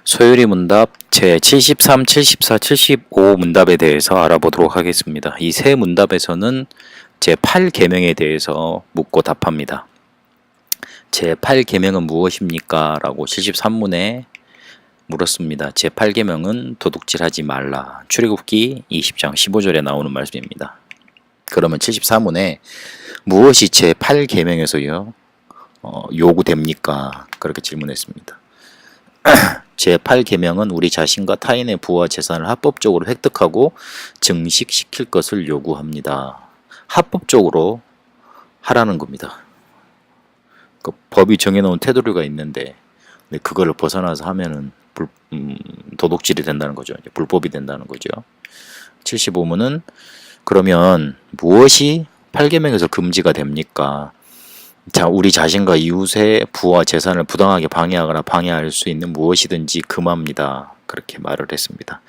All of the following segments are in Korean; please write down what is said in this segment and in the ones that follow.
소율이 문답 제73, 74, 75 문답에 대해서 알아보도록 하겠습니다. 이 세 문답에서는 제8계명에 대해서 묻고 답합니다. 제8계명은 무엇입니까? 라고 73문에 물었습니다. 제8계명은 도둑질하지 말라. 출애굽기 20장 15절에 나오는 말씀입니다. 그러면 74문에 무엇이 제8계명에서요 요구됩니까? 그렇게 질문했습니다. 제8계명은 우리 자신과 타인의 부와 재산을 합법적으로 획득하고 증식시킬 것을 요구합니다. 합법적으로 하라는 겁니다. 그 법이 정해놓은 테두리가 있는데 그거를 벗어나서 하면은 도둑질이 된다는 거죠. 불법이 된다는 거죠. 75문은 그러면 무엇이 8계명에서 금지가 됩니까? 자, 우리 자신과 이웃의 부와 재산을 부당하게 방해하거나 방해할 수 있는 무엇이든지 금합니다. 그렇게 말을 했습니다.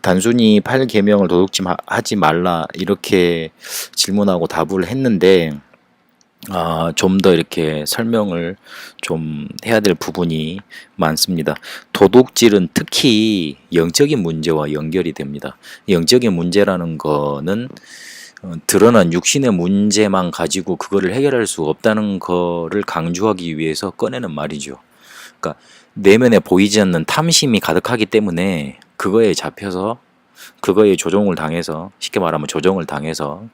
단순히 8계명을 도둑질하지 말라 이렇게 질문하고 답을 했는데 좀 더 이렇게 설명을 좀 해야 될 부분이 많습니다. 도둑질은 특히 영적인 문제와 연결이 됩니다. 영적인 문제라는 거는 드러난 육신의 문제만 가지고 그거를 해결할 수 없다는 거를 강조하기 위해서 꺼내는 말이죠. 그러니까 내면에 보이지 않는 탐심이 가득하기 때문에 그거에 잡혀서 그거에 조종을 당해서 쉽게 말하면 조정을 당해서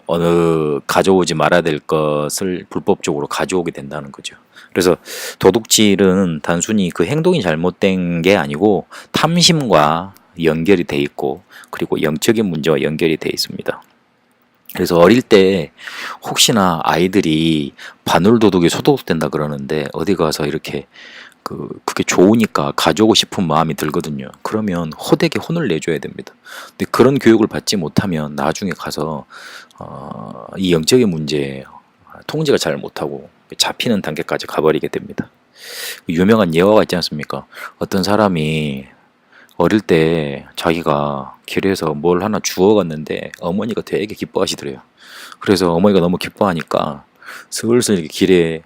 어느 가져오지 말아야 될 것을 불법적으로 가져오게 된다는 거죠. 그래서 도둑질은 단순히 그 행동이 잘못된 게 아니고 탐심과 연결이 돼 있고 그리고 영적인 문제와 연결이 돼 있습니다. 그래서 어릴 때 혹시나 아이들이 바늘도둑이 소도둑된다 그러는데 어디 가서 이렇게 그게 좋으니까 가져오고 싶은 마음이 들거든요. 그러면 호되게 혼을 내줘야 됩니다. 근데 그런 교육을 받지 못하면 나중에 가서 이 영적인 문제에 통제가 잘 못하고 잡히는 단계까지 가버리게 됩니다. 유명한 예화가 있지 않습니까? 어떤 사람이 어릴 때 자기가 길에서 뭘 하나 주워갔는데 어머니가 되게 기뻐하시더래요. 그래서 어머니가 너무 기뻐하니까 슬슬 이렇게 길에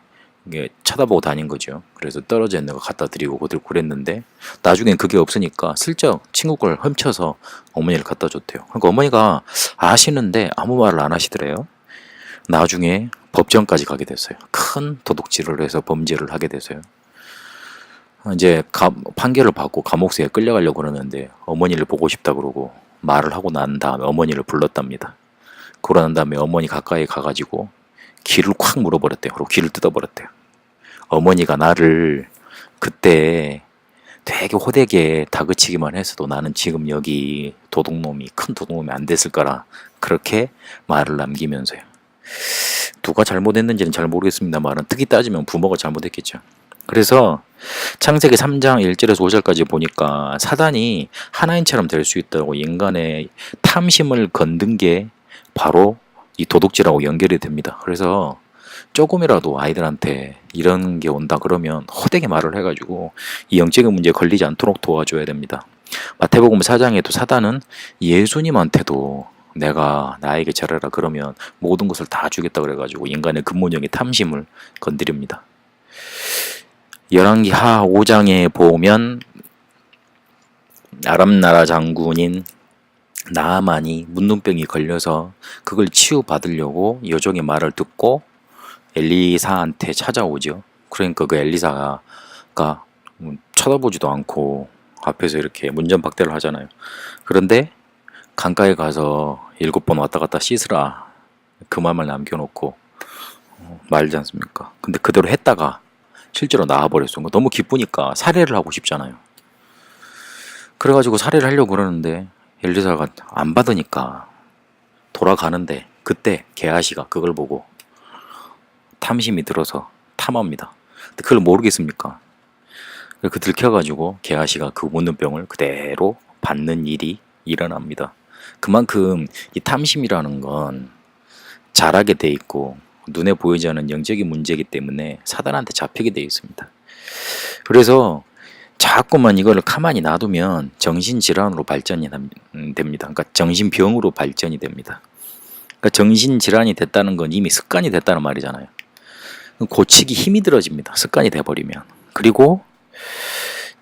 쳐다보고 다닌 거죠. 그래서 떨어져 있는 거 갖다 드리고 그랬는데 나중엔 그게 없으니까 슬쩍 친구 걸 훔쳐서 어머니를 갖다 줬대요. 그러니까 어머니가 아시는데 아무 말을 안 하시더래요. 나중에 법정까지 가게 됐어요. 큰 도둑질을 해서 범죄를 하게 돼서요. 이제 판결을 받고 감옥에 끌려가려고 그러는데 어머니를 보고 싶다 그러고 말을 하고 난 다음에 어머니를 불렀답니다. 그러고 난 다음에 어머니 가까이 가가지고 귀를 콱 물어버렸대요. 그리고 귀를 뜯어버렸대요. 어머니가 나를 그때 되게 호되게 다그치기만 했어도 나는 지금 여기 큰 도둑놈이 안 됐을 거라 그렇게 말을 남기면서요. 누가 잘못했는지는 잘 모르겠습니다만 특히 따지면 부모가 잘못했겠죠. 그래서 창세기 3장 1절에서 5절까지 보니까 사단이 하나님처럼 될 수 있다고 인간의 탐심을 건든 게 바로 이 도둑질하고 연결이 됩니다. 그래서 조금이라도 아이들한테 이런 게 온다 그러면 호되게 말을 해가지고 이 영적인 문제에 걸리지 않도록 도와줘야 됩니다. 마태복음 4장에도 사단은 예수님한테도 내가 나에게 잘해라 그러면 모든 것을 다 주겠다 그래가지고 인간의 근본적인 탐심을 건드립니다. 열왕기하 5장에 보면 아람 나라 장군인 나아만이 문둥병이 걸려서 그걸 치유받으려고 여종의 말을 듣고 엘리사한테 찾아오죠. 그러니까 그 엘리사가 쳐다보지도 않고 앞에서 이렇게 문전박대를 하잖아요. 그런데 강가에 가서 7번 왔다 갔다 씻으라 그 말만 남겨놓고 말지 않습니까? 근데 그대로 했다가 실제로 나와버렸어요. 너무 기쁘니까 살해를 하고 싶잖아요. 그래가지고 살해를 하려고 그러는데 엘리사가 안 받으니까 돌아가는데 그때 게하시가 그걸 보고 탐심이 들어서 탐합니다. 근데 그걸 모르겠습니까? 그 들켜가지고 게하시가 그 문둥병을 그대로 받는 일이 일어납니다. 그만큼 이 탐심이라는 건 잘하게 돼 있고 눈에 보이지 않는 영적인 문제이기 때문에 사단한테 잡히게 돼 있습니다. 그래서 자꾸만 이거를 가만히 놔두면 정신질환으로 발전이 됩니다. 그러니까 정신병으로 발전이 됩니다. 그러니까 정신질환이 됐다는 건 이미 습관이 됐다는 말이잖아요. 고치기 힘이 들어집니다. 습관이 돼버리면. 그리고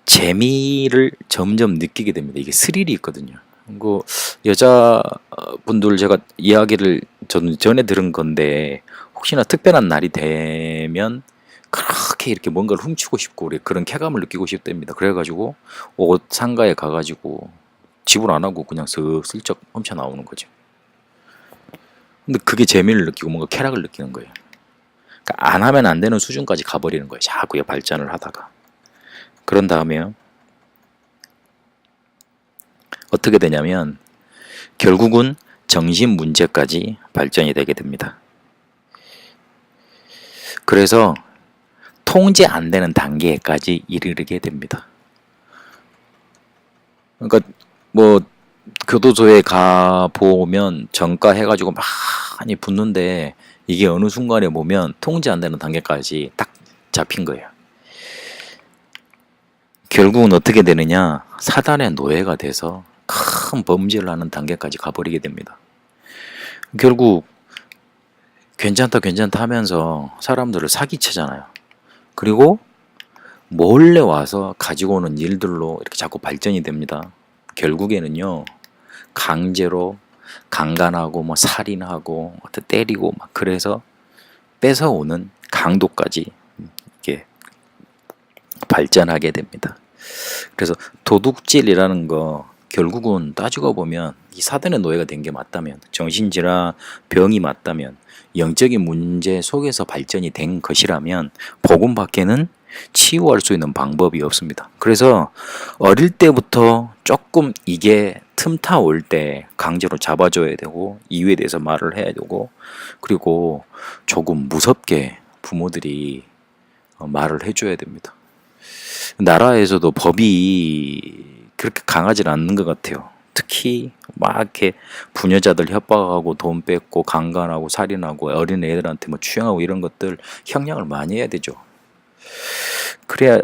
재미를 점점 느끼게 됩니다. 이게 스릴이 있거든요. 그 여자분들 제가 이야기를 저는 전에 들은 건데, 혹시나 특별한 날이 되면 그렇게 이렇게 뭔가를 훔치고 싶고 그런 쾌감을 느끼고 싶답니다. 그래가지고 옷 상가에 가가지고 지불 안 하고 그냥 슬쩍 훔쳐 나오는 거죠. 근데 그게 재미를 느끼고 뭔가 쾌락을 느끼는 거예요. 그러니까 안 하면 안 되는 수준까지 가버리는 거예요. 자꾸 발전을 하다가. 그런 다음에 어떻게 되냐면 결국은 정신 문제까지 발전이 되게 됩니다. 그래서 통제 안 되는 단계까지 이르게 됩니다. 그러니까 뭐 교도소에 가 보면 전과 해가지고 많이 붙는데, 이게 어느 순간에 보면 통제 안 되는 단계까지 딱 잡힌 거예요. 결국은 어떻게 되느냐, 사단의 노예가 돼서 큰 범죄를 하는 단계까지 가버리게 됩니다. 결국 괜찮다 하면서 사람들을 사기치잖아요. 그리고 몰래 와서 가지고 오는 일들로 이렇게 자꾸 발전이 됩니다. 결국에는요, 강제로 강간하고 뭐 살인하고 때리고 막 그래서 뺏어오는 강도까지 이렇게 발전하게 됩니다. 그래서 도둑질이라는 거 결국은 따지고 보면 이 사단의 노예가 된 게 맞다면, 정신질환 병이 맞다면, 영적인 문제 속에서 발전이 된 것이라면 복음 밖에는 치유할 수 있는 방법이 없습니다. 그래서 어릴 때부터 조금 이게 틈타 올 때 강제로 잡아줘야 되고, 이유에 대해서 말을 해야 되고, 그리고 조금 무섭게 부모들이 말을 해줘야 됩니다. 나라에서도 법이 그렇게 강하지 않는 것 같아요. 특히 막 이렇게 부녀자들 협박하고 돈 뺏고 강간하고 살인하고 어린 애들한테 뭐 추행하고 이런 것들 형량을 많이 해야 되죠. 그래야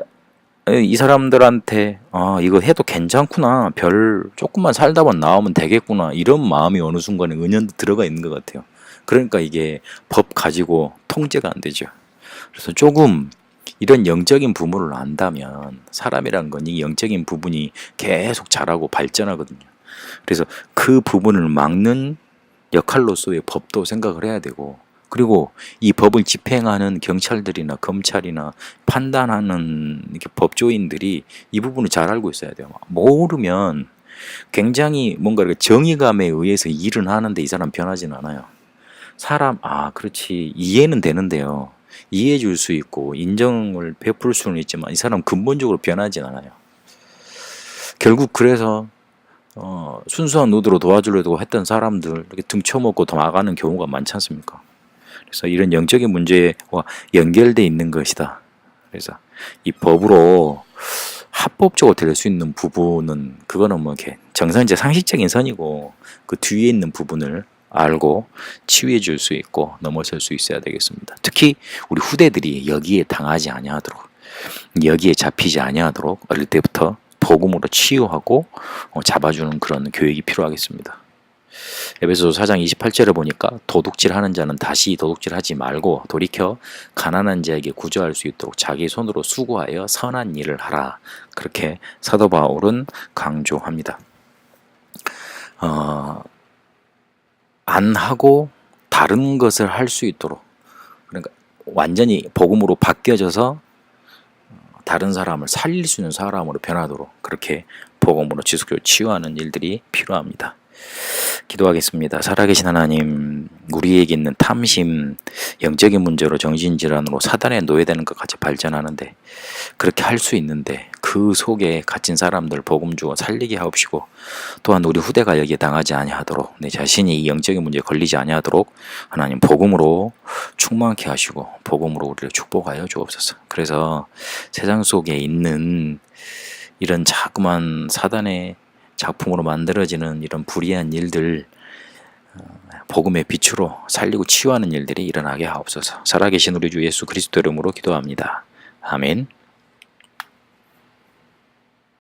이 사람들한테 이거 해도 괜찮구나, 별 조금만 살다만 나오면 되겠구나, 이런 마음이 어느 순간에 은연도 들어가 있는 것 같아요. 그러니까 이게 법 가지고 통제가 안 되죠. 그래서 조금 이런 영적인 부분을 안다면 사람이란 건 이 영적인 부분이 계속 자라고 발전하거든요. 그래서 그 부분을 막는 역할로서의 법도 생각을 해야 되고, 그리고 이 법을 집행하는 경찰들이나 검찰이나 판단하는 이렇게 법조인들이 이 부분을 잘 알고 있어야 돼요. 모르면 굉장히 뭔가 정의감에 의해서 일은 하는데 이 사람 변하진 않아요. 사람, 그렇지, 이해는 되는데요. 이해해 줄 수 있고 인정을 베풀 수는 있지만 이 사람 근본적으로 변하진 않아요. 결국 그래서 순수한 의도로 도와주려고 했던 사람들 이렇게 등쳐먹고 더 나가는 경우가 많지 않습니까? 그래서 이런 영적인 문제와 연결되어 있는 것이다. 그래서 이 법으로 합법적으로 될 수 있는 부분은 그거는 뭐 이렇게 정상적 상식적인 선이고, 그 뒤에 있는 부분을 알고 치유해 줄 수 있고 넘어설 수 있어야 되겠습니다. 특히 우리 후대들이 여기에 당하지 아니하도록, 여기에 잡히지 아니하도록 어릴 때부터 복음으로 치유하고 잡아주는 그런 교육이 필요하겠습니다. 에베소서 4장 28절을 보니까 도둑질 하는 자는 다시 도둑질하지 말고 돌이켜 가난한 자에게 구조할 수 있도록 자기 손으로 수고하여 선한 일을 하라, 그렇게 사도 바울은 강조합니다. 안 하고 다른 것을 할 수 있도록, 그러니까 완전히 복음으로 바뀌어져서 다른 사람을 살릴 수 있는 사람으로 변하도록 그렇게 복음으로 지속적으로 치유하는 일들이 필요합니다. 기도하겠습니다. 살아계신 하나님, 우리에게 있는 탐심, 영적인 문제로 정신질환으로 사단에 노예되는 것 같이 발전하는데, 그렇게 할 수 있는데 그 속에 갇힌 사람들 복음 주어 살리게 하옵시고, 또한 우리 후대가 여기에 당하지 아니하도록, 내 자신이 이 영적인 문제에 걸리지 아니하도록 하나님 복음으로 충만케 하시고 복음으로 우리를 축복하여 주옵소서. 그래서 세상 속에 있는 이런 자꾸만 사단의 작품으로 만들어지는 이런 불의한 일들 복음의 빛으로 살리고 치유하는 일들이 일어나게 하옵소서. 살아계신 우리 주 예수 그리스도 이름으로 기도합니다. 아멘.